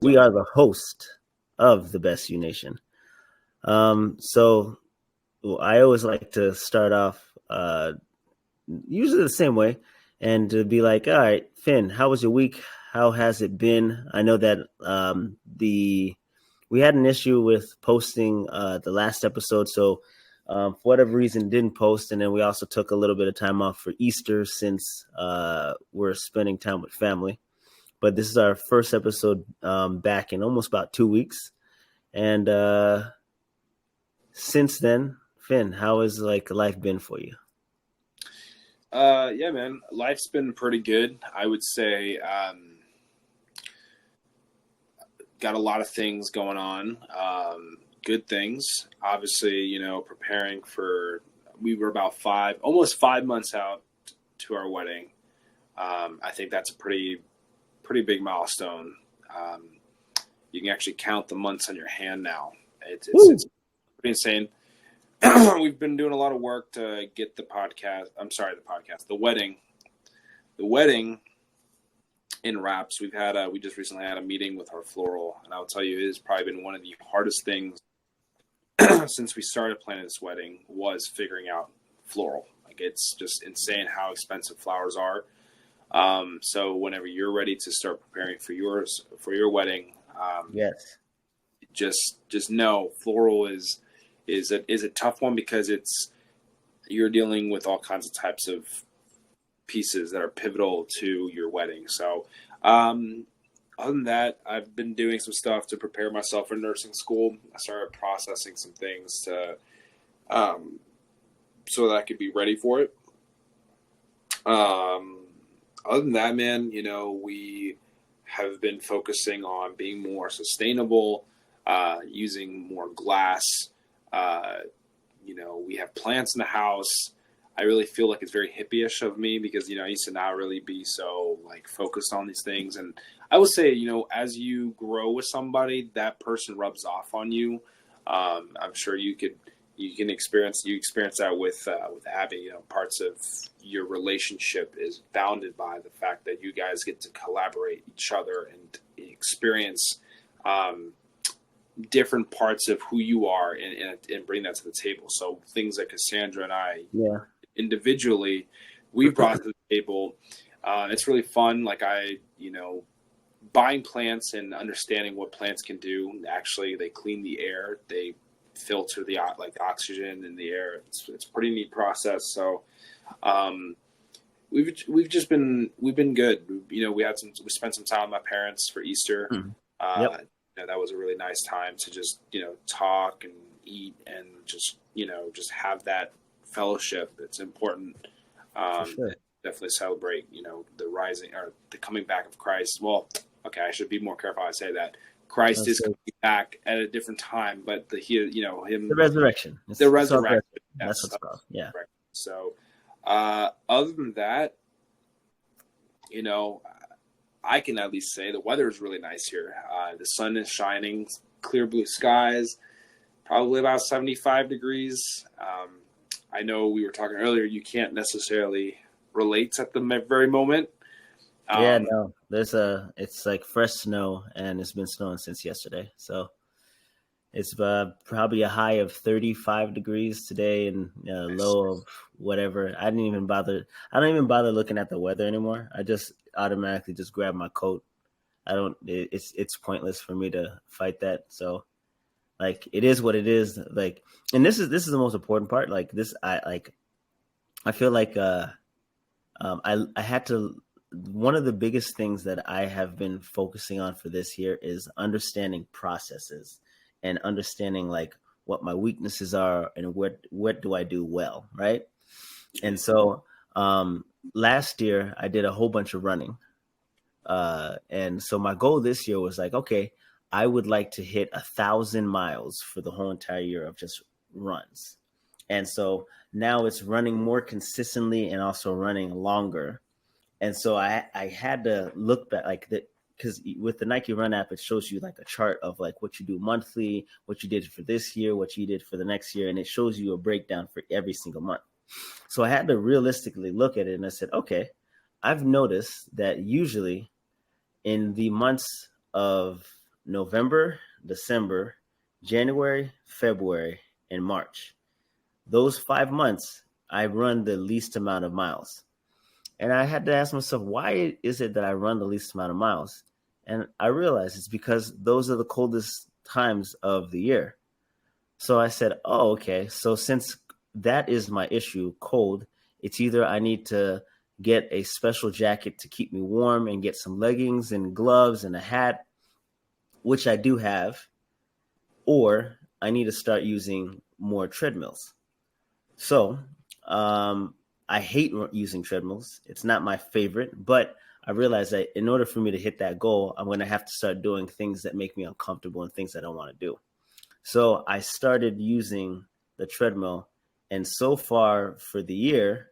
We are the host of the Best U Nation. So I always like to start off usually the same way and to be like, all right, Finn, how was your week? How has it been? I know that we had an issue with posting the last episode, so for whatever reason didn't post, and then we also took a little bit of time off for Easter since we're spending time with family. But this is our first episode back in almost about 2 weeks. And since then, Finn, how has life been for you? Yeah, man, life's been pretty good. I would say got a lot of things going on, good things. Obviously, preparing for. We were about almost 5 months out to our wedding. I think that's a pretty big milestone. You can actually count the months on your hand now. It's pretty insane. We've been doing a lot of work to get the wedding in wraps. We just recently had a meeting with our floral, and I'll tell you, it has probably been one of the hardest things since we started planning this wedding was figuring out floral. Like, it's just insane how expensive flowers are. So whenever you're ready to start preparing for your wedding, yes, just know floral is a tough one because you're dealing with all kinds of types of pieces that are pivotal to your wedding. So, other than that, I've been doing some stuff to prepare myself for nursing school. I started processing some things to, so that I could be ready for it. Other than that, man, we have been focusing on being more sustainable, using more glass. We have plants in the house. I really feel like it's very hippie-ish of me because, I used to not really be so focused on these things. And I would say, as you grow with somebody, that person rubs off on you. I'm sure you can experience that with Abby. Parts of your relationship is bounded by the fact that you guys get to collaborate each other and experience different parts of who you are and bring that to the table. So things that Cassandra and I individually we brought to the table. It's really fun. Buying plants and understanding what plants can do. Actually, they clean the air. They filter the oxygen in the air. It's a pretty neat process. So we've been good. We spent some time with my parents for Easter. Yep. That was a really nice time to just talk and eat and just have that fellowship. It's important. For sure. Definitely celebrate the rising or the coming back of Christ. Well, okay, I should be more careful how I say that. Christ is coming back at a different time, but the resurrection. The resurrection. That's what's called. Yeah. So, other than that, I can at least say the weather is really nice here. The sun is shining, clear blue skies, probably about 75 degrees. I know we were talking earlier, you can't necessarily relate at the very moment. No, it's like fresh snow, and it's been snowing since yesterday. So it's probably a high of 35 degrees today and a low of whatever. I don't even bother looking at the weather anymore. I just automatically just grab my coat. It's pointless for me to fight that. So it is what it is. And this is the most important part. I feel like I had to. One of the biggest things that I have been focusing on for this year is understanding processes and understanding what my weaknesses are and what do I do well, right? And so last year I did a whole bunch of running, and so my goal this year was okay, I would like to hit 1,000 miles for the whole entire year of just runs. And so now it's running more consistently and also running longer. And so I had to look back because with the Nike Run app, it shows you a chart of what you do monthly, what you did for this year, what you did for the next year. And it shows you a breakdown for every single month. So I had to realistically look at it. And I said, okay, I've noticed that usually in the months of November, December, January, February, and March. Those 5 months, I run the least amount of miles. And I had to ask myself, why is it that I run the least amount of miles? And I realized it's because those are the coldest times of the year. So I said, oh, okay. So since that is my issue, cold, it's either I need to get a special jacket to keep me warm and get some leggings and gloves and a hat, which I do have, or I need to start using more treadmills. So I hate using treadmills. It's not my favorite, but I realized that in order for me to hit that goal, I'm going to have to start doing things that make me uncomfortable and things I don't want to do. So I started using the treadmill, and so far for the year,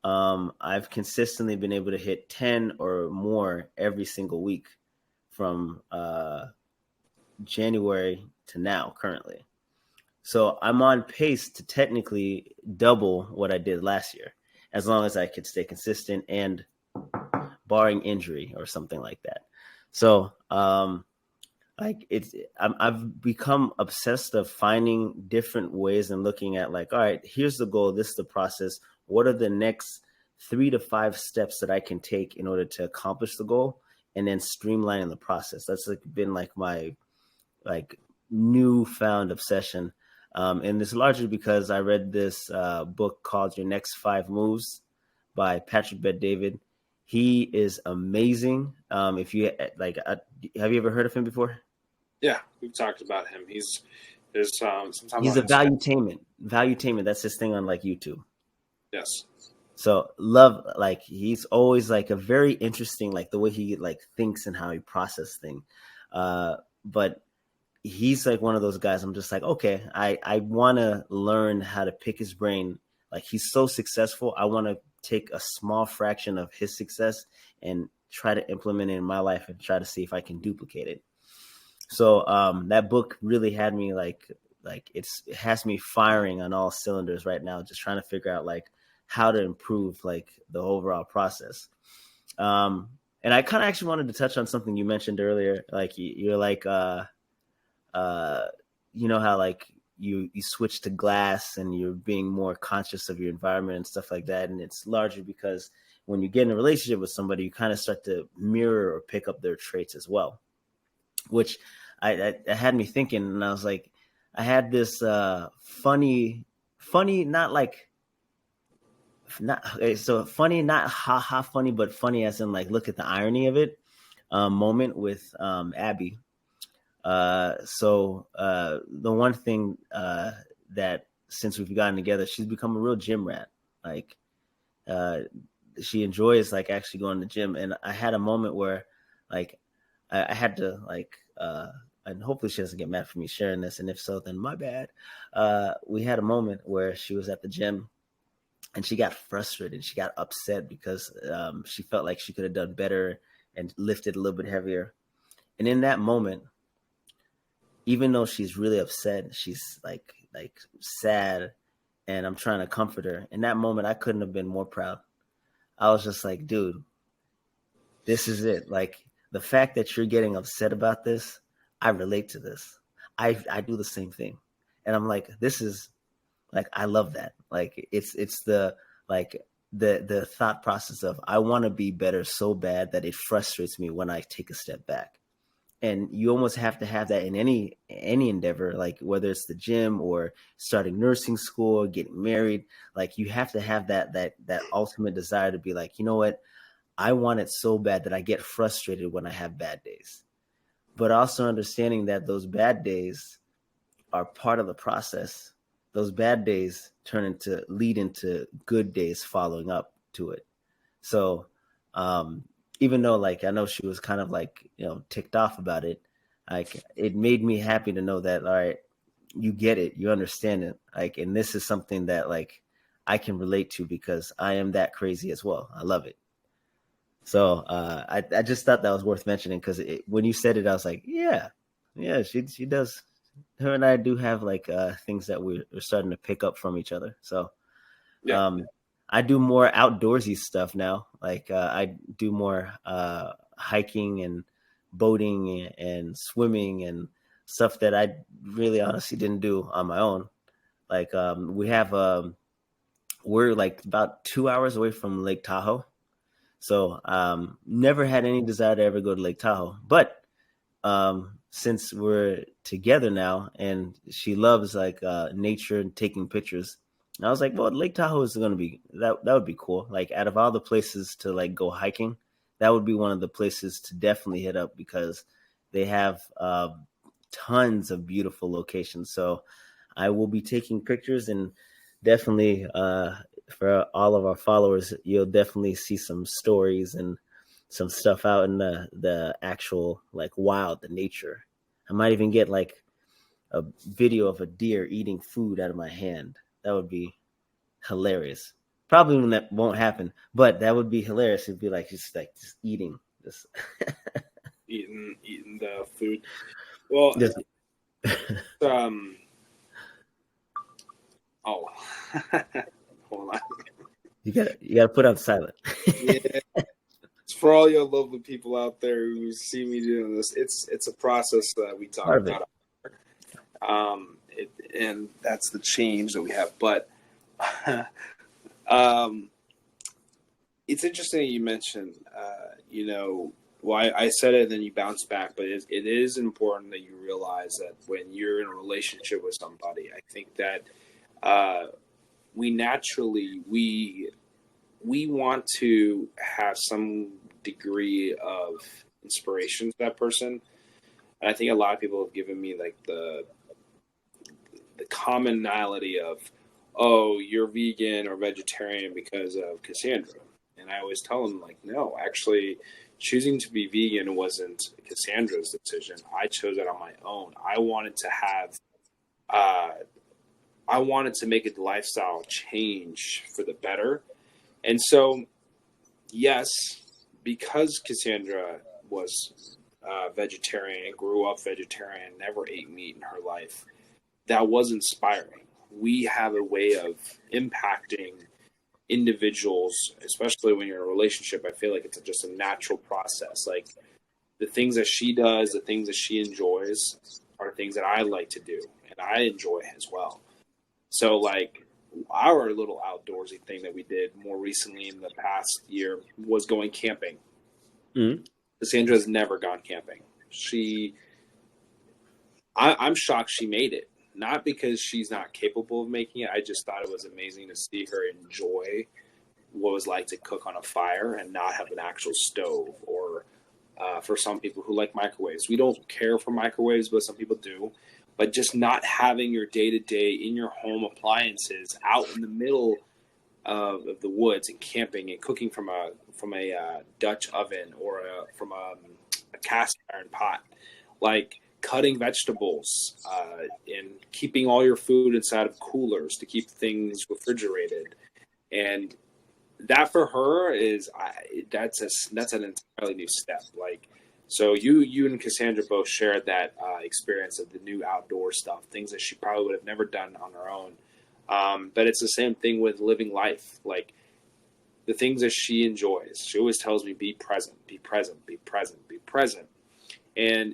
I've consistently been able to hit 10 or more every single week from January to now currently. So I'm on pace to technically double what I did last year, as long as I could stay consistent and barring injury or something like that. So, like I've become obsessed of finding different ways and looking at like, all right, here's the goal, this is the process. What are the next 3 to 5 steps that I can take in order to accomplish the goal, and then streamlining the process. That's like been like my like newfound obsession. And it's largely because I read this book called Your Next 5 Moves by Patrick Bet-David. He is amazing. If you like, have you ever heard of him before? Yeah, we've talked about him. There's sometimes He's on a Instagram. valuetainment. That's his thing on like YouTube. Yes. So love, like he's always like a very interesting, like the way he like thinks and how he processes things. But he's like one of those guys I'm just like, okay, I want to learn how to pick his brain. Like he's so successful. I want to take a small fraction of his success and try to implement it in my life and try to see if I can duplicate it. So that book really had me like it has me firing on all cylinders right now, just trying to figure out like how to improve like the overall process. And I kind of actually wanted to touch on something you mentioned earlier. Like you're like uh, you know how like you switch to glass and you're being more conscious of your environment and stuff like that. And it's largely because when you get in a relationship with somebody, you kind of start to mirror or pick up their traits as well, which I had me thinking. And I was like, I had this funny, not like not so funny, not ha ha funny, but funny as in like look at the irony of it. Moment with Abby. The one thing that since we've gotten together, she's become a real gym rat. Like uh, she enjoys like actually going to the gym. And I had a moment where like I had to like and hopefully she doesn't get mad for me sharing this. And if so, then my bad. We had a moment where she was at the gym and she got frustrated. She got upset because she felt like she could have done better and lifted a little bit heavier. And in that moment, even though she's really upset, she's like sad, and I'm trying to comfort her. In that moment, I couldn't have been more proud. I was just like, dude, this is it. Like the fact that you're getting upset about this, I relate to this. I do the same thing, and I'm like, this is like I love that. Like it's the like the thought process of I want to be better so bad that it frustrates me when I take a step back. And you almost have to have that in any endeavor, like whether it's the gym or starting nursing school or getting married. Like you have to have that ultimate desire to be like, you know what, I want it so bad that I get frustrated when I have bad days, but also understanding that those bad days are part of the process. Those bad days lead into good days following up to it. So even though like I know she was kind of like, ticked off about it, like it made me happy to know that all right, you get it, you understand it, like, and this is something that like I can relate to because I am that crazy as well. I love it. So I just thought that was worth mentioning because when you said it, I was like, yeah, she does. Her and I do have like things that we're starting to pick up from each other. So Yeah. um, I do more outdoorsy stuff now. Like I do more hiking and boating and swimming and stuff that I really honestly didn't do on my own. Like we're like about 2 hours away from Lake Tahoe. So never had any desire to ever go to Lake Tahoe. But since we're together now and she loves like nature and taking pictures, and I was like, well, Lake Tahoe is going to be that would be cool. Like out of all the places to like go hiking, that would be one of the places to definitely hit up because they have tons of beautiful locations. So I will be taking pictures and definitely for all of our followers, you'll definitely see some stories and some stuff out in the actual like wild, the nature. I might even get like a video of a deer eating food out of my hand. That would be hilarious. Probably when that won't happen, but that would be hilarious. It'd be like just eating this. Eating the food. Well, Just, um, oh, hold on. you gotta put on silent. Yeah. For all your lovely people out there who see me doing this, it's a process that we talk about. And that's the change that we have. But it's interesting that you mentioned, why I said it and then you bounce back. But it is important that you realize that when you're in a relationship with somebody, I think that we naturally we want to have some degree of inspiration to that person. And I think a lot of people have given me like the commonality of, oh, you're vegan or vegetarian because of Cassandra. And I always tell them, like, no, actually, choosing to be vegan wasn't Cassandra's decision. I chose it on my own. I wanted to make a lifestyle change for the better. And so, yes, because Cassandra was vegetarian, grew up vegetarian, never ate meat in her life, that was inspiring. We have a way of impacting individuals, especially when you're in a relationship. I feel like it's just a natural process. Like the things that she does, the things that she enjoys are things that I like to do and I enjoy as well. So like our little outdoorsy thing that we did more recently in the past year was going camping. Mm-hmm. Cassandra's never gone camping. I'm shocked she made it. Not because she's not capable of making it. I just thought it was amazing to see her enjoy what it was like to cook on a fire and not have an actual stove. Or for some people who like microwaves, we don't care for microwaves, but some people do. But just not having your day-to-day in your home appliances out in the middle of the woods and camping and cooking from a Dutch oven or from a cast iron pot, like cutting vegetables and keeping all your food inside of coolers to keep things refrigerated. And that for her is that's an entirely new step. Like, so you and Cassandra both shared that experience of the new outdoor stuff, things that she probably would have never done on her own. But it's the same thing with living life. Like the things that she enjoys, she always tells me, be present, be present, be present, be present. And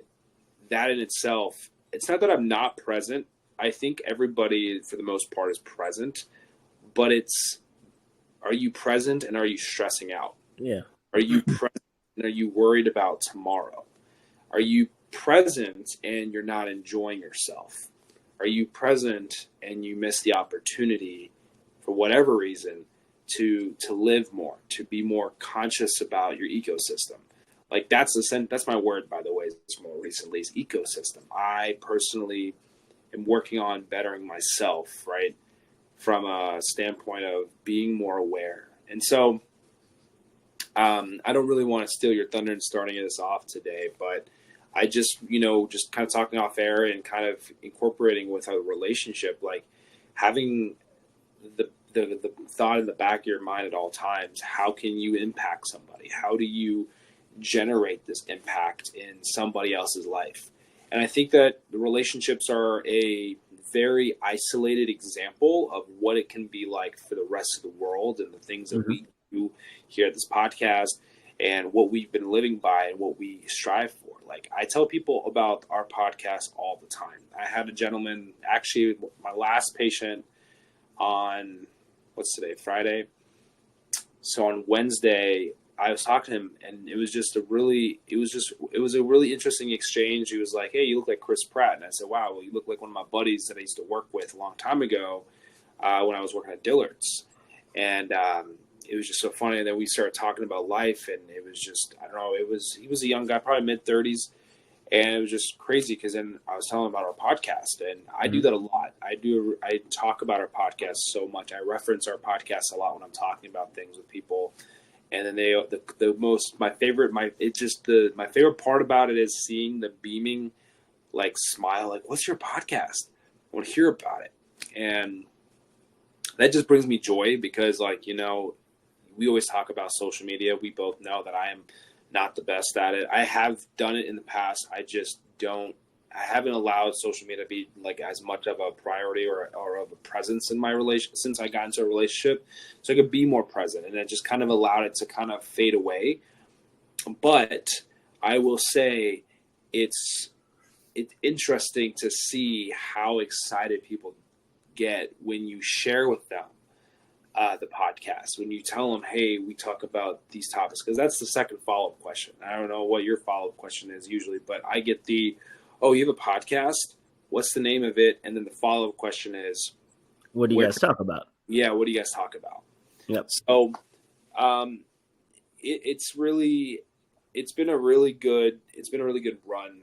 that in itself, it's not that I'm not present. I think everybody, for the most part, is present. But it's, are you present and are you stressing out? Yeah. Are you present and are you worried about tomorrow? Are you present and you're not enjoying yourself? Are you present and you miss the opportunity, for whatever reason, to live more, to be more conscious about your ecosystem? Like that's my word, by the way, more recently, is ecosystem. I personally am working on bettering myself, right, from a standpoint of being more aware. And so I don't really want to steal your thunder in starting this off today, but I just kind of talking off air and kind of incorporating with a relationship, like having the thought in the back of your mind at all times, how can you impact somebody? How do you generate this impact in somebody else's life? And I think that the relationships are a very isolated example of what it can be like for the rest of the world and the things that we do here at this podcast. and what we've been living by and what we strive for. Like, I tell people about our podcast all the time. I had a gentleman, actually my last patient on, what's today, Friday? So on Wednesday, I was talking to him, and it was a really interesting exchange. He was like, "Hey, you look like Chris Pratt," and I said, "Wow, well, you look like one of my buddies that I used to work with a long time ago when I was working at Dillard's." And it was just so funny. And then we started talking about life, and it was just, I don't know. He was a young guy, probably mid-30s, and it was just crazy because then I was telling him about our podcast, and I do that a lot. I talk about our podcast so much. I reference our podcast a lot when I'm talking about things with people. And then my favorite part about it is seeing the beaming, like, smile, like, "What's your podcast? I want to hear about it." And that just brings me joy because, like, we always talk about social media. We both know that I am not the best at it. I have done it in the past. I haven't allowed social media to be like as much of a priority or of a presence in my relation since I got into a relationship, so I could be more present, and it just kind of allowed it to kind of fade away. But I will say it's interesting to see how excited people get when you share with them the podcast, when you tell them, "Hey, we talk about these topics," because that's the second follow-up question. I don't know what your follow-up question is usually, but I get "Oh, you have a podcast? What's the name of it?" And then the follow-up question is, "What do you guys talk about?" Yeah, what do you guys talk about? Yep. So it's been a really good run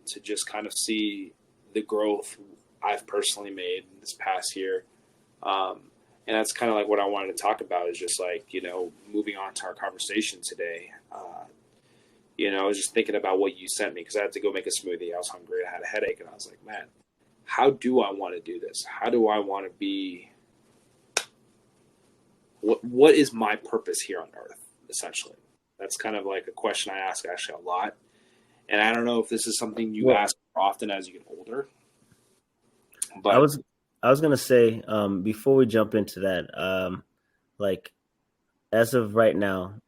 to just kind of see the growth I've personally made this past year. And that's kind of like what I wanted to talk about, is just like, moving on to our conversation today. I was just thinking about what you sent me because I had to go make a smoothie. I was hungry. I had a headache, and I was like, man, how do I want to do this? How do I want to be? What is my purpose here on earth, essentially? That's kind of like a question I ask actually a lot. And I don't know if this is something you ask more often as you get older. But I was gonna say, before we jump into that, like, as of right now,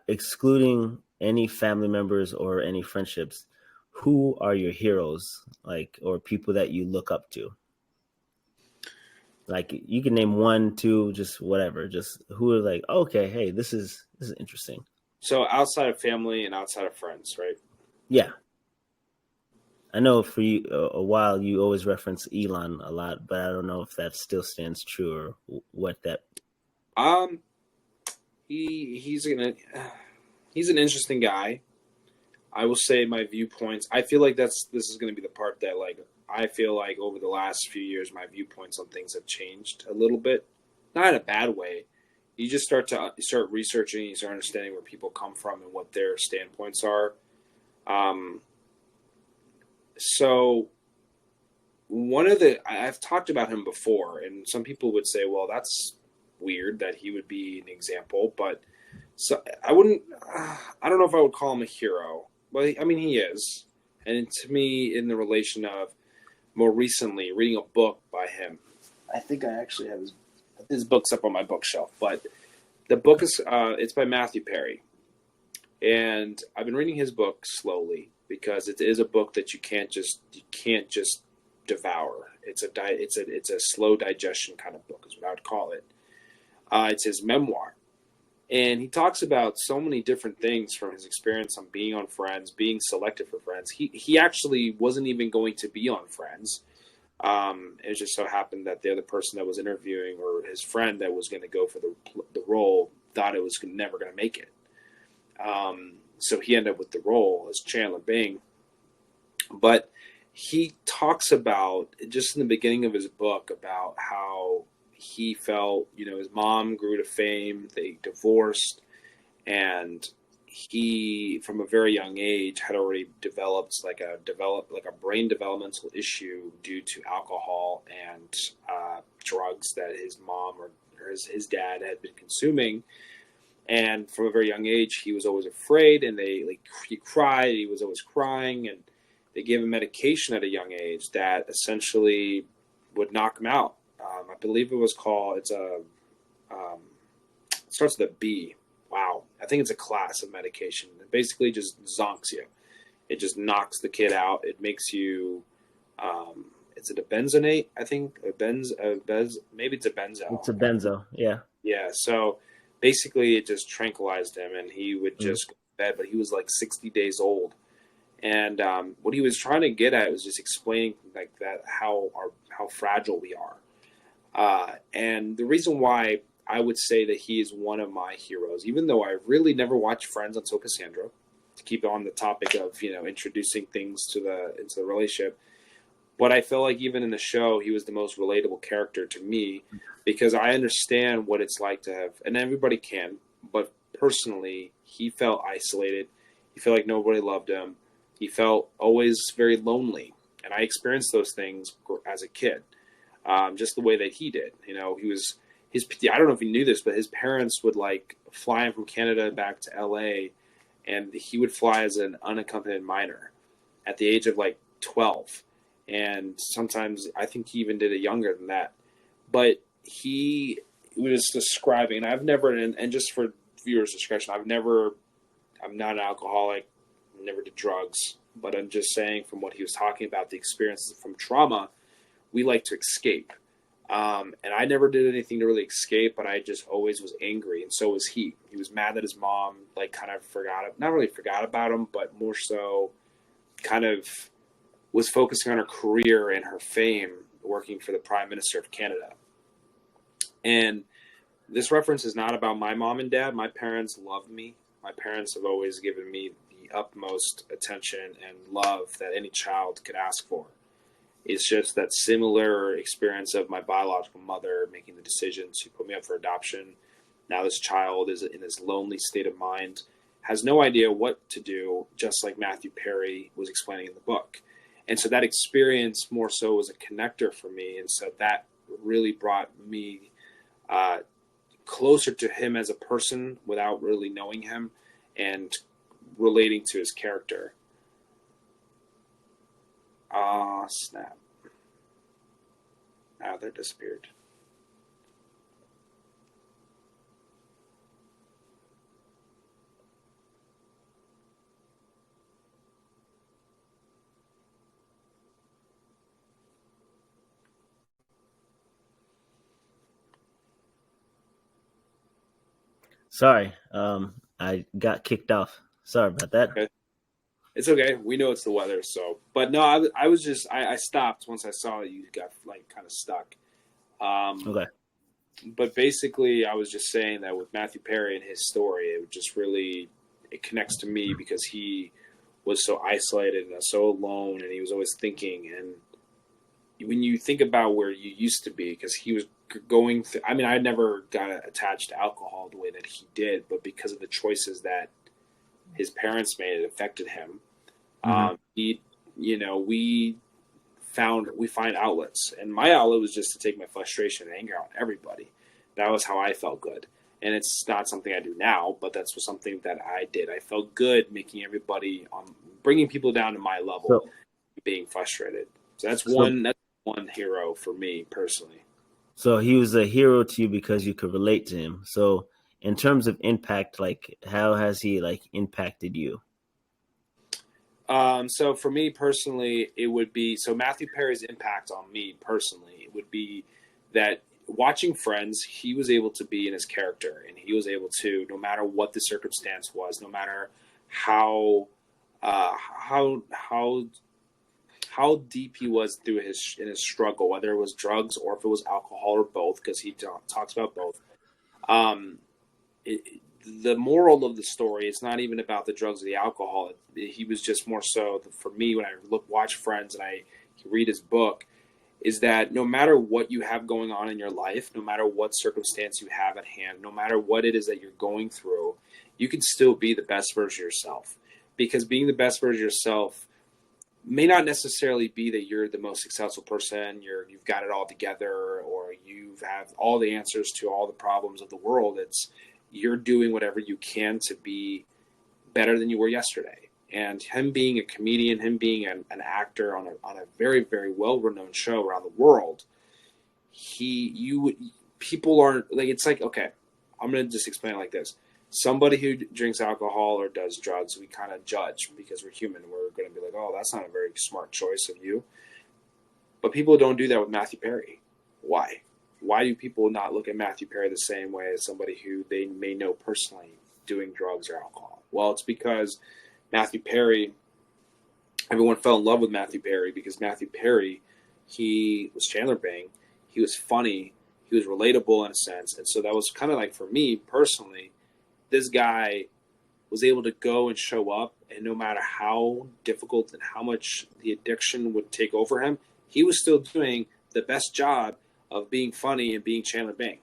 excluding any family members or any friendships, who are your heroes, like, or people that you look up to? Like, you can name one, two, just whatever. Just who are like, okay, hey, this is interesting. So outside of family and outside of friends, right? Yeah. I know for you, a while you always reference Elon a lot, but I don't know if that still stands true or what that. He's an interesting guy. I will say my viewpoints. I feel like this is going to be the part that, like, I feel like over the last few years, my viewpoints on things have changed a little bit. Not in a bad way. You just start researching, you start understanding where people come from and what their standpoints are. So I've talked about him before, and some people would say, well, that's weird that he would be an example, but I don't know if I would call him a hero. Well, I mean, he is. And to me, in the relation of more recently reading a book by him, I think I actually have his books up on my bookshelf, but the book is, it's by Matthew Perry. And I've been reading his book slowly because it is a book that you can't just devour. It's a slow digestion kind of book is what I would call it. It's his memoir. And he talks about so many different things from his experience on being on Friends, being selected for Friends. He actually wasn't even going to be on Friends. It just so happened that the other person that was interviewing, or his friend that was going to go for the role, thought it was never going to make it. So he ended up with the role as Chandler Bing. But he talks about, just in the beginning of his book, about how he felt, his mom grew to fame, they divorced, and he, from a very young age, had already developed a brain developmental issue due to alcohol and drugs that his mom or his dad had been consuming. And from a very young age, he was always afraid, and he cried. He was always crying, and they gave him medication at a young age that essentially would knock him out. I believe it was called. It starts with a B. wow, I think it's a class of medication. It basically just zonks you. It just knocks the kid out. It makes you, is it a benzonate? I think maybe it's a benzo. It's a benzo. Yeah. Yeah. So basically, it just tranquilized him, and he would Mm. just go to bed. But he was like 60 days old, and what he was trying to get at was just explaining like that how fragile we are. And the reason why I would say that he is one of my heroes, even though I really never watched Friends until Cassandra, to keep on the topic of introducing things to the into the relationship. But I feel like even in the show, he was the most relatable character to me because I understand what it's like to have, and everybody can, but personally, he felt isolated. He felt like nobody loved him. He felt always very lonely, and I experienced those things as a kid, just the way that he did. He was his. I don't know if he knew this, but his parents would like fly him from Canada back to L.A., and he would fly as an unaccompanied minor at the age of like 12, and sometimes I think he even did it younger than that. But he was describing, and I've never, and just for viewers' discretion, I'm not an alcoholic, never did drugs, but I'm just saying from what he was talking about, the experiences from trauma, we like to escape. And I never did anything to really escape, but I just always was angry, and so was he. He was mad that his mom, like, kind of not really forgot about him, but more so kind of was focusing on her career and her fame working for the Prime Minister of Canada. And this reference is not about my mom and dad. My parents love me. My parents have always given me the utmost attention and love that any child could ask for. It's just that similar experience of my biological mother making the decision to put me up for adoption. Now this child is in this lonely state of mind, has no idea what to do, just like Matthew Perry was explaining in the book. And so that experience more so was a connector for me. And so that really brought me closer to him as a person without really knowing him and relating to his character. Snap. Adler disappeared. Sorry. I got kicked off. Sorry about that. Okay. It's okay. We know it's the weather, so. But no, I was just I stopped once I saw that you got like kind of stuck. Okay. But basically, I was just saying that with Matthew Perry and his story, it connects to me because he was so isolated and so alone, and he was always thinking. And when you think about where you used to be, because he was going through, I mean, I never got attached to alcohol the way that he did, but because of the choices that his parents made, it affected him. We find outlets, and my outlet was just to take my frustration and anger on everybody. That was how I felt good, and it's not something I do now, but that's something that I did. I felt good making everybody, bringing people down to my level, being frustrated. So that's one hero for me personally. So he was a hero to you because you could relate to him. So in terms of impact, like how has he like impacted you? So for me personally, it would be Matthew Perry's impact on me personally. It would be that watching Friends, he was able to be in his character, and he was able to, no matter what the circumstance was, no matter how deep he was in his struggle, whether it was drugs or if it was alcohol or both, because he talks about both. The moral of the story is not even about the drugs or the alcohol. He was just more so, for me, when I watch Friends and I read his book, is that no matter what you have going on in your life, no matter what circumstance you have at hand, no matter what it is that you're going through, you can still be the best version of yourself. Because being the best version of yourself may not necessarily be that you're the most successful person, you've got it all together, or you have all the answers to all the problems of the world. It's you're doing whatever you can to be better than you were yesterday. And him being a comedian, him being an actor on a very, very well-renowned show around the world, people aren't like, it's like, okay, I'm going to just explain it like this. somebody who drinks alcohol or does drugs, we kind of judge because we're human. We're going to be like, oh, that's not a very smart choice of you. But people don't do that with Matthew Perry. Why? Why do people not look at Matthew Perry the same way as somebody who they may know personally doing drugs or alcohol? Well, it's because Matthew Perry, everyone fell in love with Matthew Perry because Matthew Perry, he was Chandler Bing. He was funny. He was relatable in a sense. And so that was kind of like, for me personally, this guy was able to go and show up, and no matter how difficult and how much the addiction would take over him, he was still doing the best job of being funny and being Chandler Bing.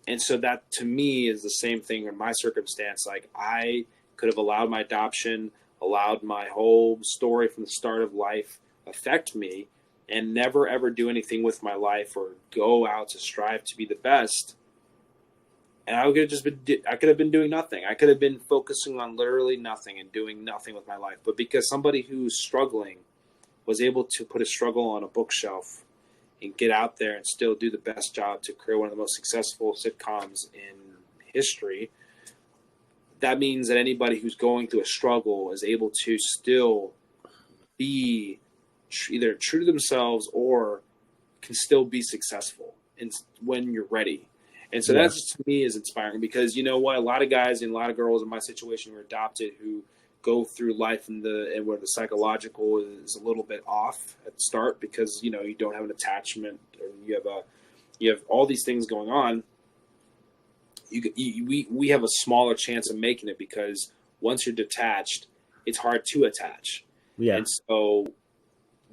And so that to me is the same thing in my circumstance. Like, I could have allowed my adoption, allowed my whole story from the start of life affect me, and never ever do anything with my life or go out to strive to be the best. And I could have been doing nothing. I could have been focusing on literally nothing and doing nothing with my life. But because somebody who's struggling was able to put a struggle on a bookshelf and get out there and still do the best job to create one of the most successful sitcoms in history, that means that anybody who's going through a struggle is able to still be either true to themselves or can still be successful when you're ready. And so that to me is inspiring because you know what? A lot of guys and a lot of girls in my situation who are adopted who go through life and where the psychological is a little bit off at the start because, you know, you don't have an attachment or you have all these things going on. We have a smaller chance of making it because once you're detached, it's hard to attach. Yeah. And so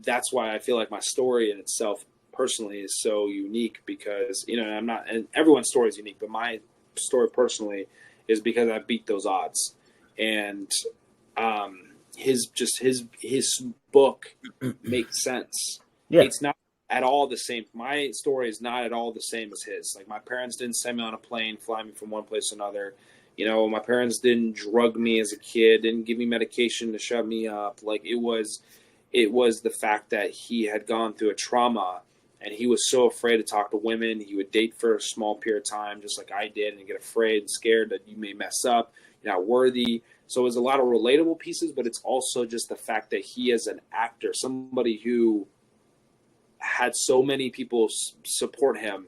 that's why I feel like my story in itself personally is so unique because, you know, and everyone's story is unique, but my story personally is because I beat those odds. And his book makes sense. Yeah. It's not at all the same. My story is not at all the same as his. Like, my parents didn't send me on a plane, fly me from one place to another. You know, my parents didn't drug me as a kid, didn't give me medication to shut me up. Like, it was the fact that he had gone through a trauma and he was so afraid to talk to women. He would date for a small period of time, just like I did, and get afraid and scared that you may mess up, you're not worthy. So it was a lot of relatable pieces, but it's also just the fact that he is an actor, somebody who had so many people support him.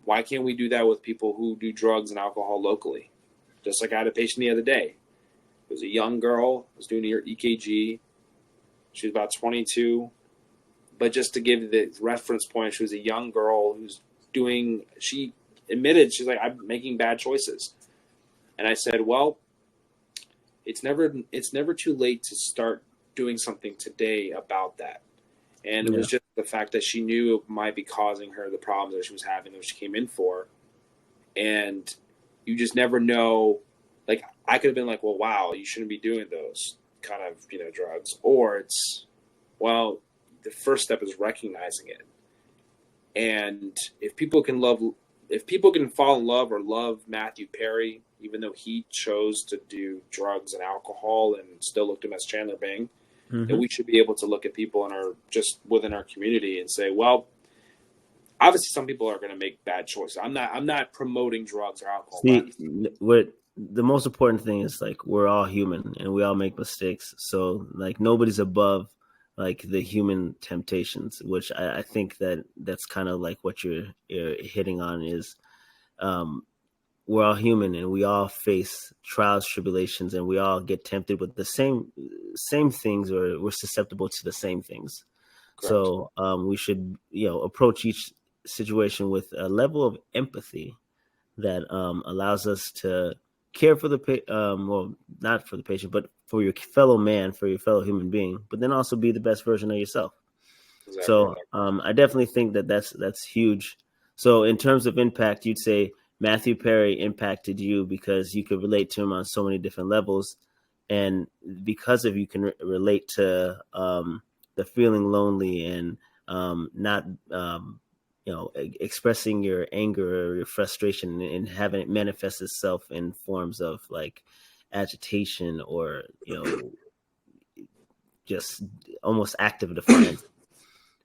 Why can't we do that with people who do drugs and alcohol locally? Just like I had a patient the other day. It was a young girl, was doing her EKG. She was about 22. But just to give the reference point, she was a young girl she admitted, she's like, I'm making bad choices. And I said, well, it's never too late to start doing something today about that. And it was just the fact that she knew it might be causing her the problems that she was having that she came in for. And you just never know. Like, I could have been like, well, wow, you shouldn't be doing those kind of, you know, drugs. Or it's, well, the first step is recognizing it. And if people can fall in love or love Matthew Perry, even though he chose to do drugs and alcohol and still looked at him as Chandler Bing, then we should be able to look at people within our community and say, well, obviously some people are going to make bad choices. I'm not promoting drugs or alcohol. See, the most important thing is, like, we're all human and we all make mistakes. So, like, nobody's above, like, the human temptations, which I think that's kind of like what you're hitting on is, we're all human and we all face trials, tribulations, and we all get tempted with the same things, or we're susceptible to the same things. Correct. So we should, you know, approach each situation with a level of empathy that allows us to care for well, not for the patient, but for your fellow man, for your fellow human being, but then also be the best version of yourself. Exactly. So I definitely think that's huge. So in terms of impact, you'd say Matthew Perry impacted you because you could relate to him on so many different levels. And because of you can relate to the feeling lonely and not, you know, expressing your anger or your frustration and having it manifest itself in forms of, like, agitation or, you know, just almost active defiance.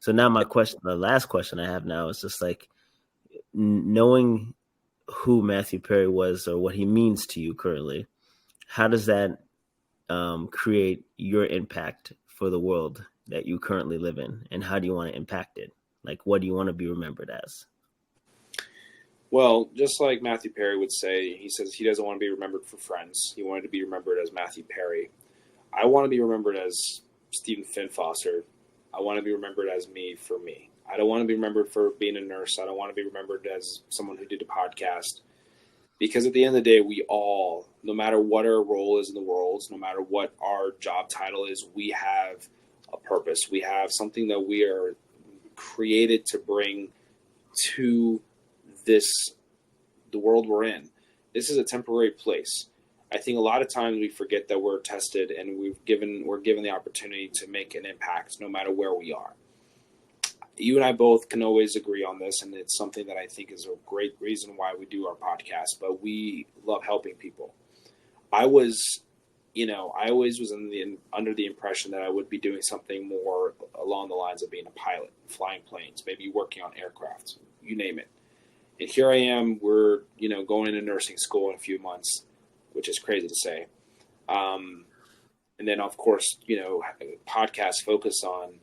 So now the last question I have now is just, like, knowing who Matthew Perry was or what he means to you currently, how does that create your impact for the world that you currently live in, and how do you want to impact it? Like, what do you want to be remembered as? Well, just like Matthew Perry would say, he says he doesn't want to be remembered for friends. He wanted to be remembered as Matthew Perry. I want to be remembered as Stephen Finn Foster. I want to be remembered as me for me. I don't want to be remembered for being a nurse. I don't want to be remembered as someone who did a podcast. Because at the end of the day, we all, no matter what our role is in the world, no matter what our job title is, we have a purpose. We have something that we are created to bring to the world we're in. This is a temporary place. I think a lot of times we forget that we're tested and we're given the opportunity to make an impact no matter where we are. You and I both can always agree on this, and it's something that I think is a great reason why we do our podcast, but we love helping people. I was, I always was under the impression that I would be doing something more along the lines of being a pilot, flying planes, maybe working on aircraft, you name it. And here I am, we're, going into nursing school in a few months, which is crazy to say. And then, of course, podcasts focus on,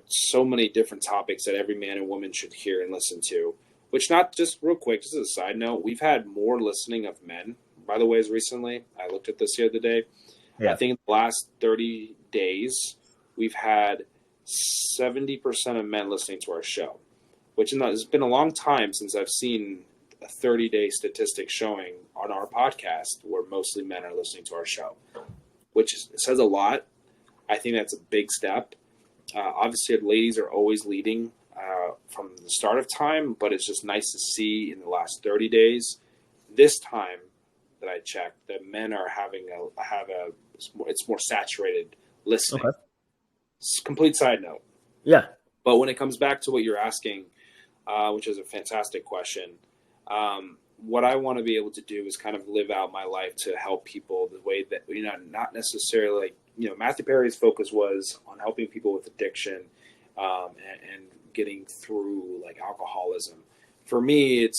so many different topics that every man and woman should hear and listen to, which not just real quick, just as a side note, we've had more listening of men, by the way, as recently. I looked at this the other day. Yeah. I think in the last 30 days, we've had 70% of men listening to our show, which it's been a long time since I've seen a 30-day statistic showing on our podcast where mostly men are listening to our show, which says a lot. I think that's a big step. Obviously, ladies are always leading from the start of time, but it's just nice to see in the last 30 days, this time that I checked, that men are it's more saturated listening. Okay. It's a complete side note. Yeah. But when it comes back to what you're asking, which is a fantastic question, what I want to be able to do is kind of live out my life to help people the way that, not necessarily like, Matthew Perry's focus was on helping people with addiction and getting through like alcoholism. For me,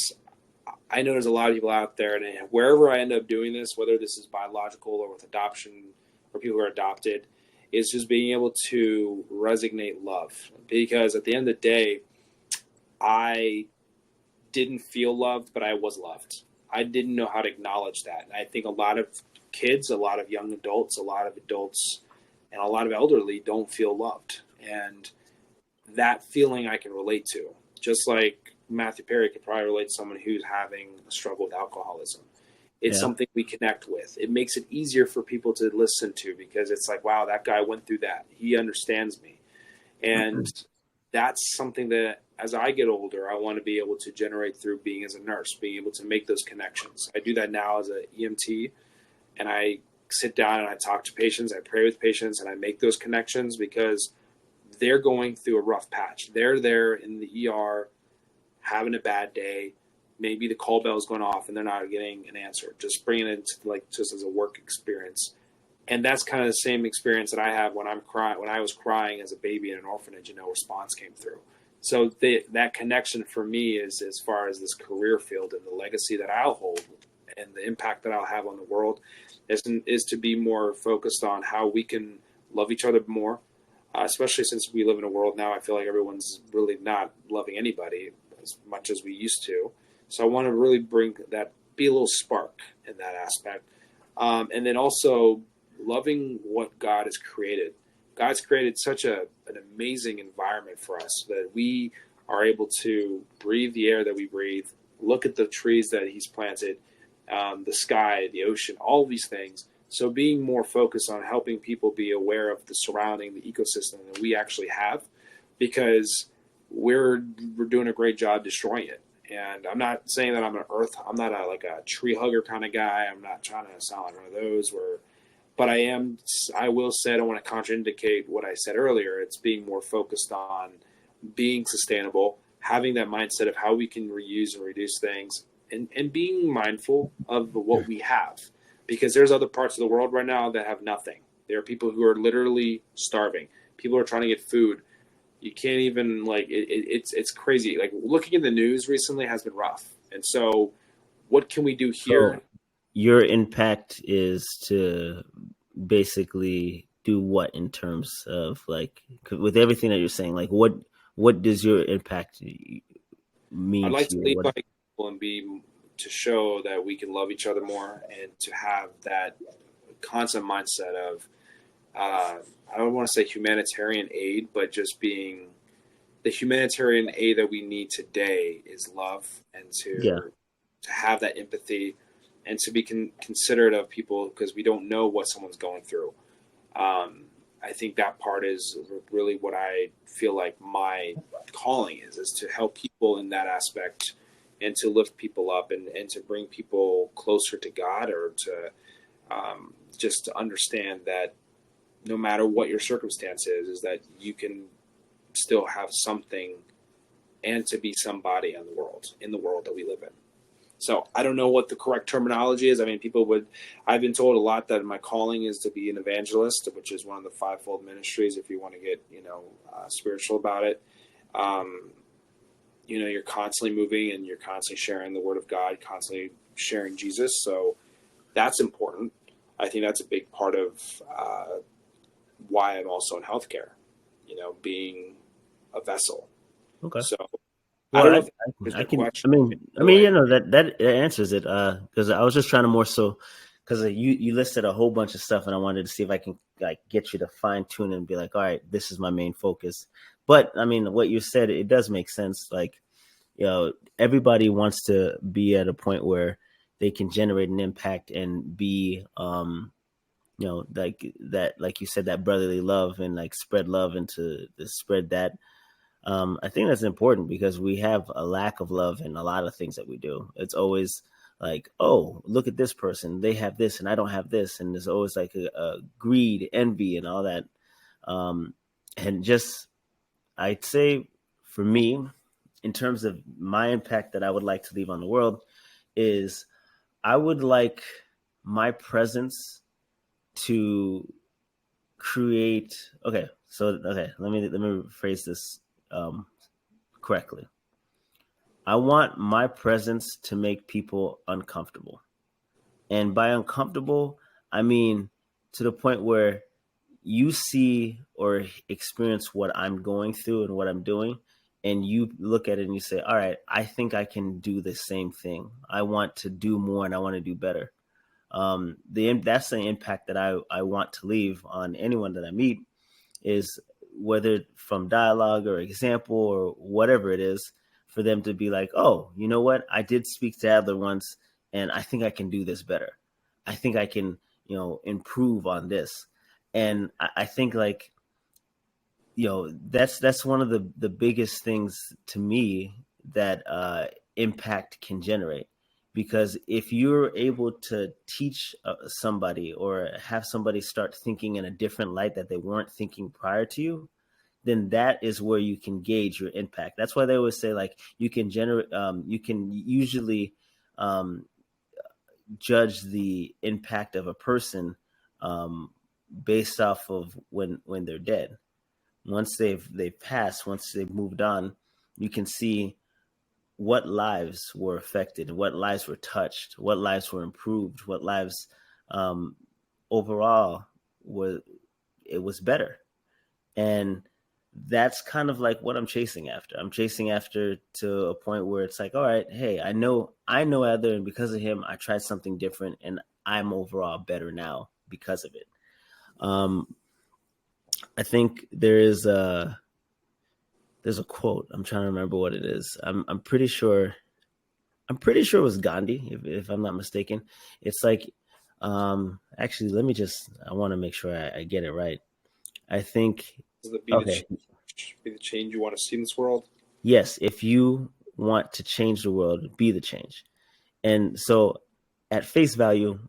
I know there's a lot of people out there, and wherever I end up doing this, whether this is biological or with adoption or people who are adopted, is just being able to resonate love. Because at the end of the day, I didn't feel loved, but I was loved. I didn't know how to acknowledge that. And I think a lot of kids, a lot of young adults, a lot of adults, and a lot of elderly don't feel loved. And that feeling I can relate to. Just like Matthew Perry could probably relate to someone who's having a struggle with alcoholism. It's something we connect with. It makes it easier for people to listen to because it's like, wow, that guy went through that. He understands me. And that's something that as I get older, I want to be able to generate through being as a nurse, being able to make those connections. I do that now as an EMT, and I sit down and I talk to patients, I pray with patients, and I make those connections because they're going through a rough patch. They're there in the ER having a bad day. Maybe the call bell is going off and they're not getting an answer. Just bringing it into just as a work experience. And that's kind of the same experience that I have when I'm crying. When I was crying as a baby in an orphanage and no response came through. So that connection for me is as far as this career field and the legacy that I'll hold and the impact that I'll have on the world is to be more focused on how we can love each other more, especially since we live in a world now. I feel like everyone's really not loving anybody as much as we used to. So I want to really be a little spark in that aspect. And then also loving what God has created. God's created such an amazing environment for us that we are able to breathe the air that we breathe, look at the trees that he's planted, the sky, the ocean, all these things. So being more focused on helping people be aware of the surrounding, the ecosystem that we actually have, because we're doing a great job destroying it. And I'm not saying that I'm not a tree hugger kind of guy. I'm not trying to sound like one of those but I will say, I don't want to contraindicate what I said earlier. It's being more focused on being sustainable, having that mindset of how we can reuse and reduce things, and being mindful of what we have. Because there's other parts of the world right now that have nothing. There are people who are literally starving. People are trying to get food. You can't even it's crazy. Like looking at the news recently has been rough. And so what can we do So here? your impact is to basically do what in terms of like with everything that you're saying, like what does your impact I'd mean like to to you? lead What? by example and be to show that we can love each other more and to have that constant mindset of I don't want to say humanitarian aid, but just being the humanitarian aid that we need today is love and Yeah. to have that empathy and to be considerate of people because we don't know what someone's going through. I think that part is really what I feel like my calling is to help people in that aspect and to lift people up and to bring people closer to God or to just to understand that no matter what your circumstance is that you can still have something and to be somebody in the world that we live in. So I don't know what the correct terminology is. I mean, I've been told a lot that my calling is to be an evangelist, which is one of the fivefold ministries. If you want to get, spiritual about it, um, you're constantly moving and you're constantly sharing the word of God, constantly sharing Jesus. So that's important. I think that's a big part of why I'm also in healthcare, being a vessel. Okay. So I Well, don't know if that is I the can. question. You know that answers it. Because I was just trying to more so because you listed a whole bunch of stuff, and I wanted to see if I can like get you to fine tune and be like, all right, this is my main focus. But I mean, what you said, it does make sense. Like, everybody wants to be at a point where they can generate an impact and be, like that, like you said, that brotherly love and like spread love and to spread that. I think that's important because we have a lack of love in a lot of things that we do. It's always like, oh, look at this person. They have this and I don't have this. And there's always like a greed, envy, and all that. Um, and just, I'd say for me, in terms of my impact that I would like to leave on the world, is I would like my presence to create. Okay, let me phrase this um, correctly. I want my presence to make people uncomfortable. And by uncomfortable, I mean to the point where you see or experience what I'm going through and what I'm doing, and you look at it and you say, all right, I think I can do the same thing. I want to do more and I want to do better. That's the impact that I want to leave on anyone that I meet is whether from dialogue or example or whatever it is, for them to be like, oh, you know what? I did speak to Adler once and I think I can do this better. I think I can, improve on this. And I think like, that's one of the biggest things to me that impact can generate. Because if you're able to teach somebody or have somebody start thinking in a different light that they weren't thinking prior to you, then that is where you can gauge your impact. That's why they always say like you can usually um, judge the impact of a person um, based off of when they're dead. Once they've passed, once they've moved on, you can see what lives were affected, what lives were touched, what lives were improved, what lives um, overall was it was better. And that's kind of like what I'm chasing after. I'm chasing after to a point where it's like, all right, hey, I know Adler, and because of him, I tried something different, and I'm overall better now because of it. Um, I think there's a quote. I'm trying to remember what it is. I'm pretty sure it was Gandhi, if I'm not mistaken. It's like, actually, I want to make sure I get it right. I think, Is the okay, be the change you want to see in this world? yes, if you want to change the world, be the change. And so at face value,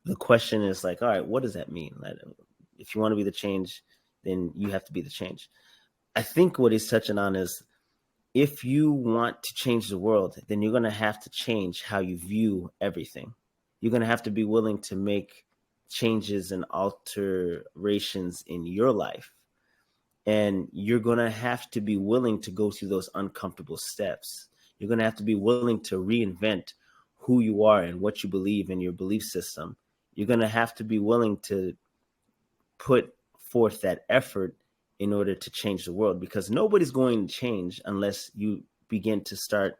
the question is like, all right, what does that mean? Like, if you want to be the change, then you have to be the change. I think what he's touching on is if you want to change the world, then you're going to have to change how you view everything. You're going to have to be willing to make changes and alterations in your life. And you're going to have to be willing to go through those uncomfortable steps. You're going to have to be willing to reinvent who you are and what you believe in your belief system, you're going to have to be willing to put forth that effort in order to change the world, because nobody's going to change unless you begin to start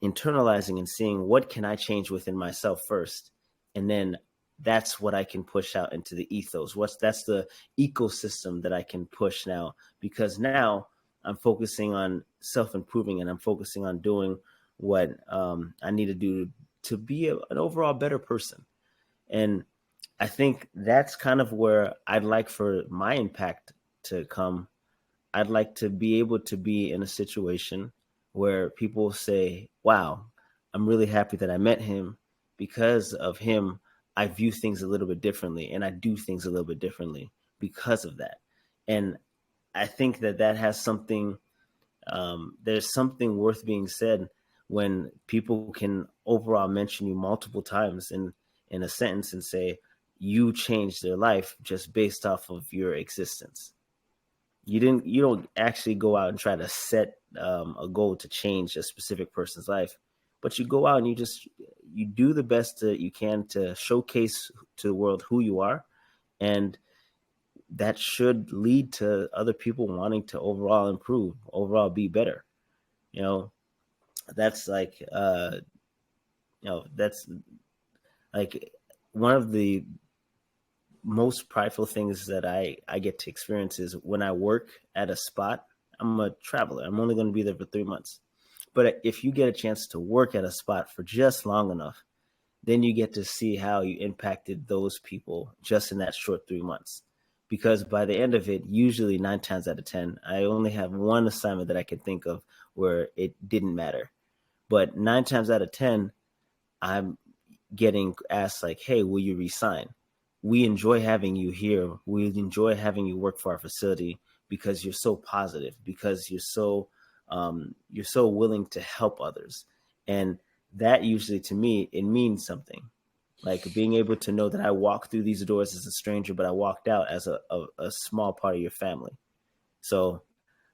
internalizing and seeing what can I change within myself first, and then that's what I can push out into the ethos. That's the ecosystem that I can push now, because now I'm focusing on self improving and I'm focusing on doing what I need to do to be an overall better person. And I think that's kind of where I'd like for my impact to come. I'd like to be able to be in a situation where people say, wow, I'm really happy that I met him. Because of him, I view things a little bit differently and I do things a little bit differently because of that. And I think that that has something, there's something worth being said when people can overall mention you multiple times in a sentence and say, you changed their life just based off of your existence. You don't actually go out and try to set a goal to change a specific person's life, but you go out and you do the best that you can to showcase to the world who you are, and that should lead to other people wanting to overall improve, overall be better. You know, that's like that's like one of the most prideful things that I get to experience is when I work at a spot. I'm a traveler. I'm only going to be there for 3 months. But if you get a chance to work at a spot for just long enough, then you get to see how you impacted those people just in that short 3 months. Because by the end of it, usually 9 times out of 10, I only have one assignment that I can think of where it didn't matter. But 9 times out of 10, I'm getting asked like, "Hey, will you resign? We enjoy having you here. We enjoy having you work for our facility because you're so positive, because you're so willing to help others." And that usually to me, it means something. Like being able to know that I walked through these doors as a stranger, but I walked out as a small part of your family. So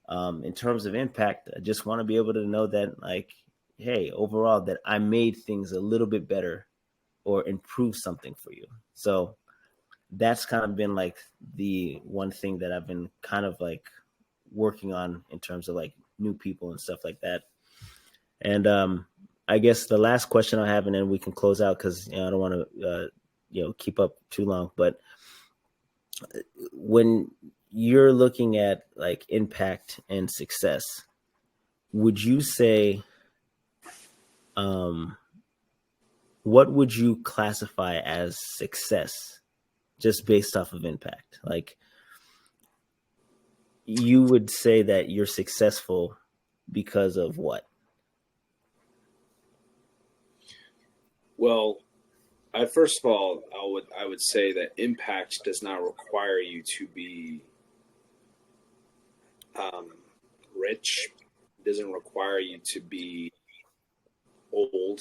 in terms of impact, I just want to be able to know that, like, hey, overall, that I made things a little bit better or improve something for you. So that's kind of been like the one thing that I've been kind of like working on in terms of like new people and stuff like that. And I guess the last question I have, and then we can close out because I don't want to keep up too long. But when you're looking at like impact and success, would you say um, what would you classify as success just based off of impact? Like you would say that you're successful because of what? Well, first of all, I would say that impact does not require you to be um, rich. It doesn't require you to be old.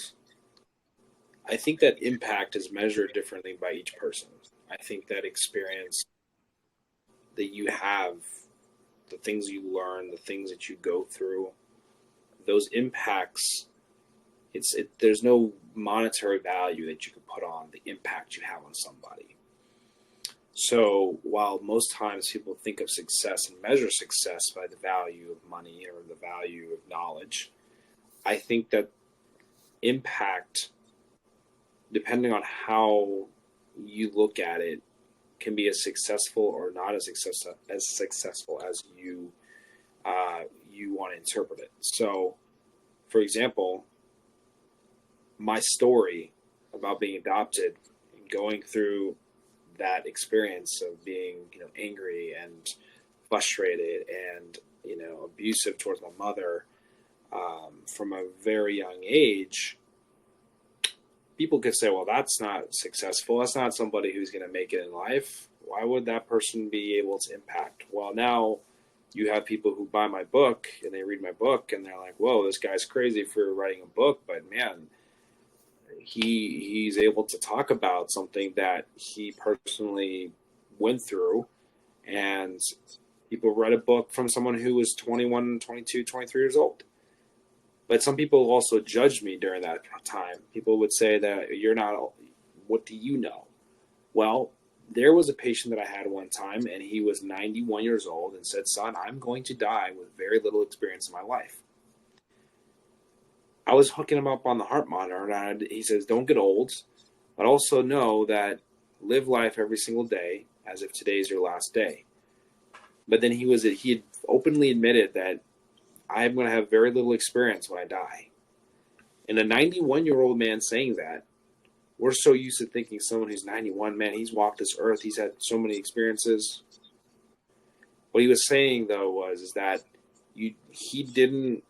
I think that impact is measured differently by each person. I think that experience that you have, the things you learn, the things that you go through, those impacts, there's no monetary value that you can put on the impact you have on somebody. So while most times people think of success and measure success by the value of money or the value of knowledge, I think that impact, depending on how you look at it, can be as successful or not as successful as you want to interpret it. So, for example, my story about being adopted and going through that experience of being, angry and frustrated and, abusive towards my mother from a very young age, people could say, well, that's not successful. That's not somebody who's going to make it in life. Why would that person be able to impact? Well, now you have people who buy my book and they read my book and they're like, whoa, this guy's crazy for writing a book. But man, he's able to talk about something that he personally went through. And people read a book from someone who was 21, 22, 23 years old. But some people also judged me during that time. People would say that you're not, what do you know? Well, there was a patient that I had one time, and he was 91 years old and said, "Son, I'm going to die with very little experience in my life." I was hooking him up on the heart monitor, and he says, "Don't get old, but also know that live life every single day as if today's your last day." But then he had openly admitted that I'm going to have very little experience when I die. And a 91-year-old man saying that, we're so used to thinking someone who's 91, man, he's walked this earth, he's had so many experiences. What he was saying though was is that he didn't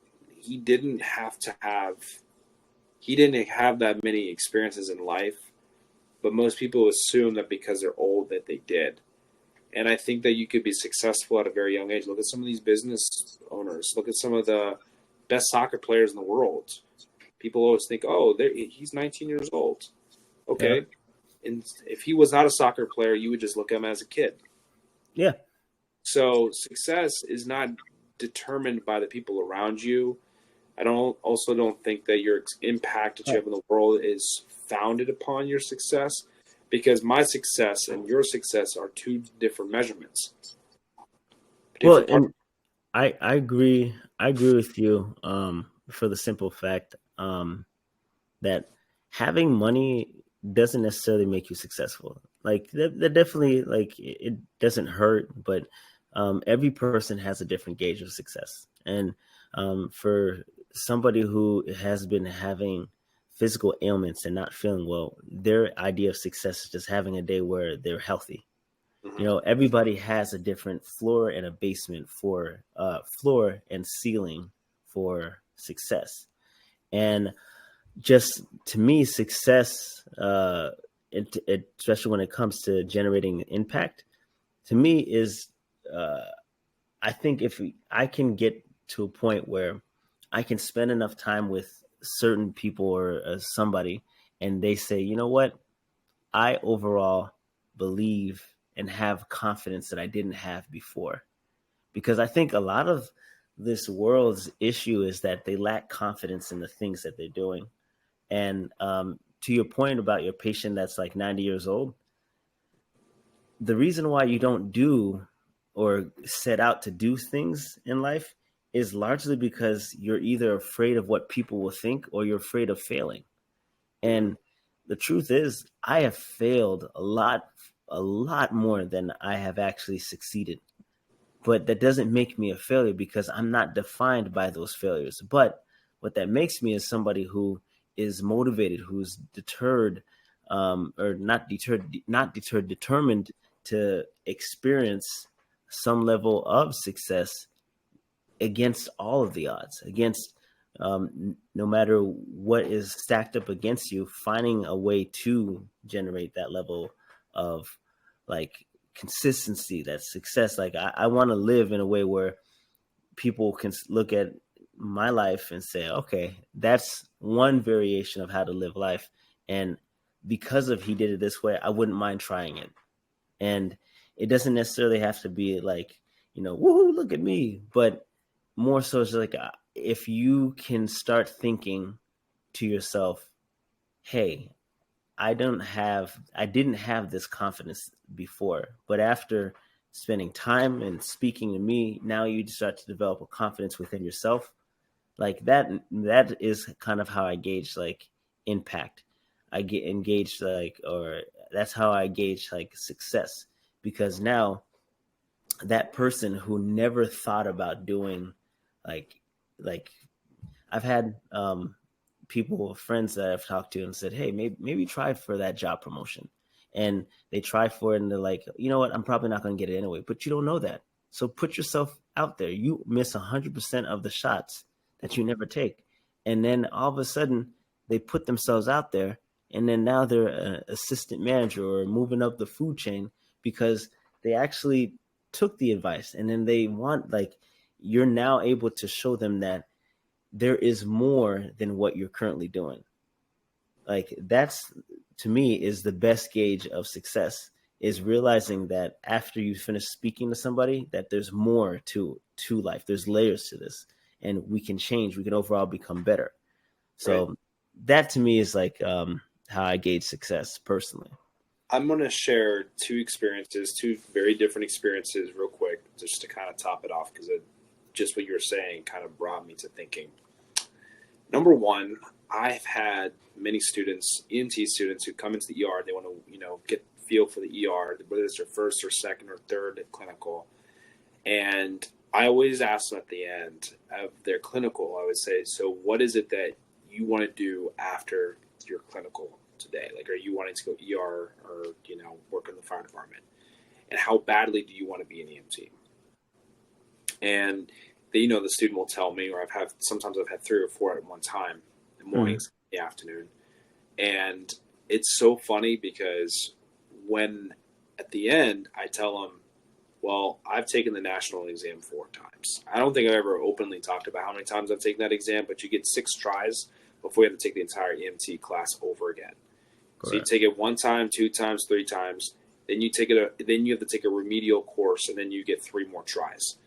have to have he didn't have that many experiences in life, but most people assume that because they're old that they did. And I think that you could be successful at a very young age. Look at some of these business owners. Look at some of the best soccer players in the world. People always think, "Oh, he's 19 years old." Yeah. Okay, and if he was not a soccer player, you would just look at him as a kid. Yeah. So success is not determined by the people around you. I don't think that your impact that you have in the world is founded upon your success, because my success and your success are two different measurements. Well, Different parts. and I agree. I agree with you. For the simple fact that having money doesn't necessarily make you successful. Like that definitely, like it doesn't hurt, but every person has a different gauge of success. And for somebody who has been having physical ailments and not feeling well, their idea of success is just having a day where they're healthy. You Mhm. know, everybody has a different floor and a basement for floor and ceiling for success. And just to me, success, especially when it comes to generating impact, to me is, uh, I think if I can get to a point where I can spend enough time with certain people or somebody, and they say, you know what, I overall believe and have confidence that I didn't have before. Because I think a lot of this world's issue is that they lack confidence in the things that they're doing. And to your point about your patient that's like 90 years old, the reason why you don't do or set out to do things in life is largely because you're either afraid of what people will think or you're afraid of failing. Mhm. And the truth is, I have failed a lot more than I have actually succeeded. But that doesn't make me a failure because I'm not defined by those failures. But what that makes me is somebody who is motivated, who's deterred, or not deterred, determined to experience some level of success against all of the odds, against no matter what is stacked up against you, finding a way to generate that level of like consistency, that success. Like I want to live in a way where people can look at my life and say, okay, that's one variation of how to live life. And because of he did it this way, I wouldn't mind trying it. And it doesn't necessarily have to be like, woohoo, look at me, but more so it's like if you can start thinking to yourself, hey, I didn't have this confidence before, but after spending time and speaking to me, now you start to develop a confidence within yourself. Like that is kind of how I gauge like impact. I get engaged like, or that's how I gauge like success, because now that person who never thought about doing like like I've had people, friends that I've talked to and said, hey, maybe try for that job promotion. And they try for it and they're like, you know what, I'm probably not going to get it anyway. But you don't know that. So put yourself out there. You miss 100% of the shots that you never take. And then all of a sudden, they put themselves out there. And then now they're an assistant manager or moving up the food chain because they actually took the advice. And then they want, like, you're now able to show them that there is more than what you're currently doing. Like that's, to me, is the best gauge of success, is realizing that after you finish speaking to somebody that there's more to life, there's layers to this. and we can change. We can overall become better. Right. So that to me is like how I gauge success personally. I'm going to share two very different experiences, real quick, just to kind of top it off, because just what you were saying kind of brought me to thinking. Number one, I've had many students, EMT students, who come into the ER. They want to, get feel for the ER, whether it's their first or second or third clinical. And I always ask them at the end of their clinical, I would say, so what is it that you want to do after your clinical today? Like, are you wanting to go ER or, work in the fire department? And how badly do you want to be an EMT? And the student will tell me, or sometimes I've had 3 or 4 at one time, in the mornings, the afternoon. And it's so funny because when at the end I tell them, well, I've taken the national exam 4 times. I don't think I've ever openly talked about how many times I've taken that exam, but you get 6 tries before you have to take the entire EMT class over again. Correct. So you take it 1 time, 2 times, 3 times. Then you then you have to take a remedial course, and then you get 3 more tries.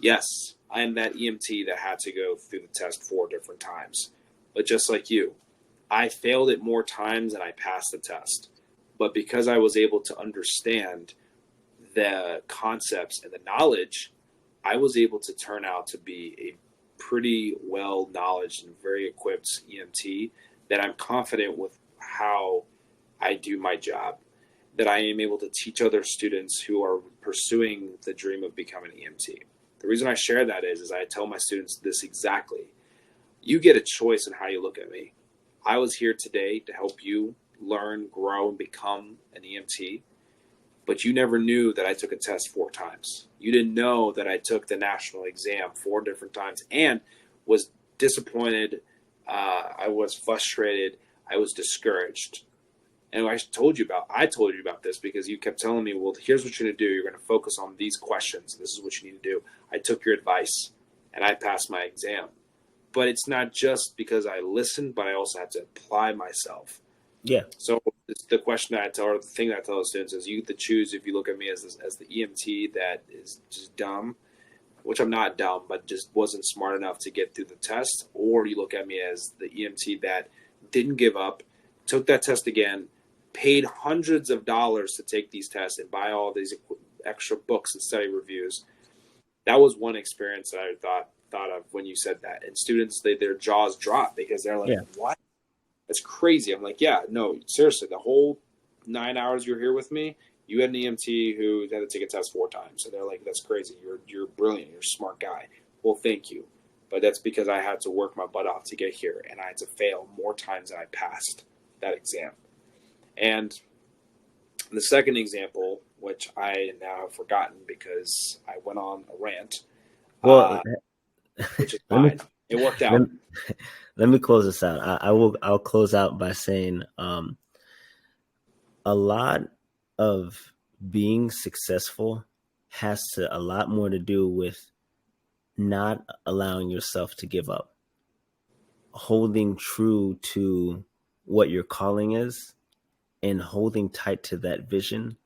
Yes, I am that EMT that had to go through the test 4 different times. But just like you, I failed it more times than I passed the test. But because I was able to understand the concepts and the knowledge, I was able to turn out to be a pretty well-knowledged and very equipped EMT that I'm confident with how I do my job, that I am able to teach other students who are pursuing the dream of becoming an EMT. The reason I share that is I tell my students this exactly. You get a choice in how you look at me. I was here today to help you learn, grow, and become an EMT, but you never knew that I took a test 4 times. You didn't know that I took the national exam 4 different times and was disappointed. I was frustrated. I was discouraged. And I told you about this because you kept telling me, well, here's what you're going to do. You're going to focus on these questions. This is what you need to do. I took your advice and I passed my exam. But it's not just because I listened, but I also had to apply myself. Yeah. So the question that or the thing that I tell the students is you get to choose if you look at me as the EMT that is just dumb, which I'm not dumb, but just wasn't smart enough to get through the test, or you look at me as the EMT that didn't give up, took that test again, paid hundreds of dollars to take these tests and buy all these extra books and study reviews. That was one experience that I thought of when you said that. And students, their jaws drop because they're like, what? That's crazy. I'm like, yeah, no, seriously, the whole 9 hours you're here with me, you had an EMT who had to take a test 4 times. So they're like, that's crazy. You're brilliant. You're a smart guy. Well, thank you. But that's because I had to work my butt off to get here, and I had to fail more times than I passed that exam. And the second example, which I now have forgotten because I went on a rant, well, which is fine. It worked out. Let me close this out. I'll close out by saying a lot of being successful has a lot more to do with not allowing yourself to give up, holding true to what your calling is and holding tight to that vision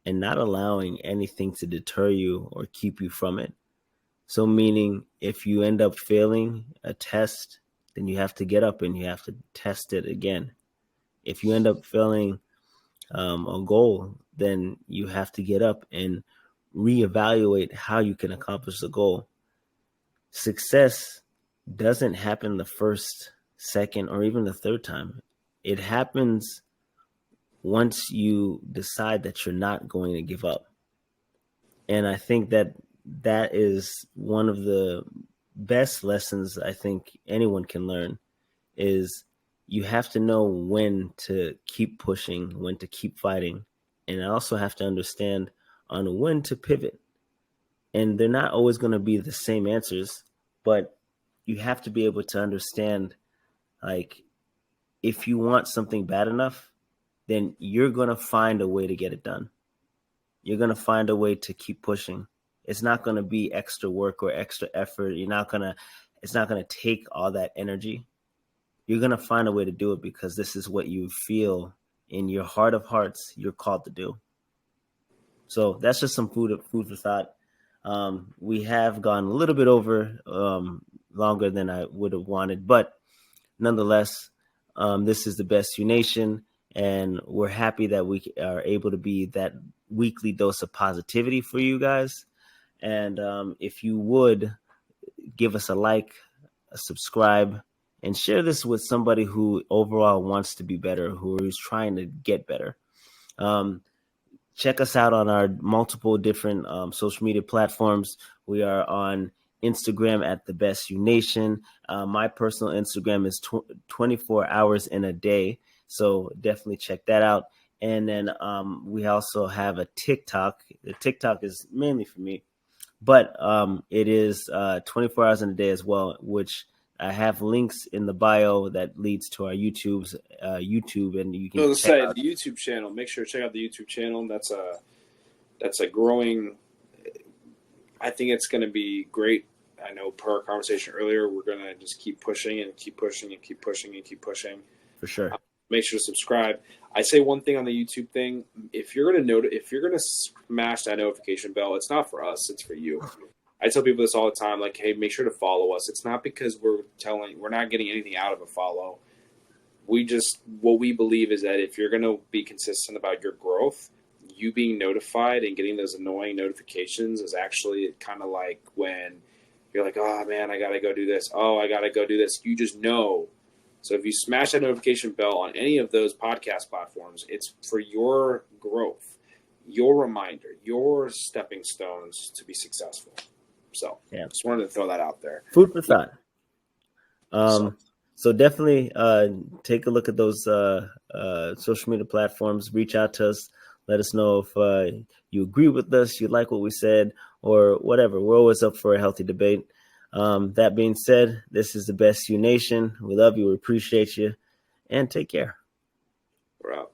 and not allowing anything to deter you or keep you from it. So meaning if you end up failing a test, then you have to get up and you have to test it again. If you end up failing a goal, then you have to get up and reevaluate how you can accomplish the goal. Success doesn't happen the first, second, or even the third time. It happens once you decide that you're not going to give up. And I think that is one of the best lessons I think anyone can learn is you have to know when to keep pushing, when to keep fighting. And I also have to understand on when to pivot. And they're not always going to be the same answers, but you have to be able to understand, like, if you want something bad enough, then you're going to find a way to get it done. You're going to find a way to keep pushing. It's not going to be extra work or extra effort. It's not going to take all that energy. You're going to find a way to do it because this is what you feel in your heart of hearts you're called to do. So that's just some food for thought. We have gone a little bit over. longer than I would have wanted. But nonetheless, this is the Best You Nation, and we're happy that we are able to be that weekly dose of positivity for you guys. And if you would give us a like, a subscribe, and share this with somebody who overall wants to be better, who is trying to get better. Check us out on our multiple different social media platforms. We are on Instagram at the Best You Nation. My personal Instagram is 24 hours in a day. So definitely check that out. And then we also have a TikTok. The TikTok is mainly for me, but it is 24 hours in a day as well, which I have links in the bio that leads to our YouTube, and you can check out the YouTube channel. Make sure to check out the YouTube channel. That's a growing. I think it's going to be great. I know per our conversation earlier, we're going to just keep pushing and keep pushing and keep pushing and keep pushing. For sure. Make sure to subscribe. I say one thing on the YouTube thing: if you're going to smash that notification bell, it's not for us; it's for you. I tell people this all the time: like, hey, make sure to follow us. It's not because we're not getting anything out of a follow. What we believe is that if you're going to be consistent about your growth, you being notified and getting those annoying notifications is actually kind of like when you're like, oh man, I got to go do this. Oh, I got to go do this. You just know. So if you smash that notification bell on any of those podcast platforms, it's for your growth, your reminder, your stepping stones to be successful. So just wanted to throw that out there. Food for thought. So definitely take a look at those social media platforms. Reach out to us. Let us know if you agree with us, you like what we said, or whatever. We're always up for a healthy debate. That being said, this is the Best You Nation. We love you. We appreciate you. And take care. We're out.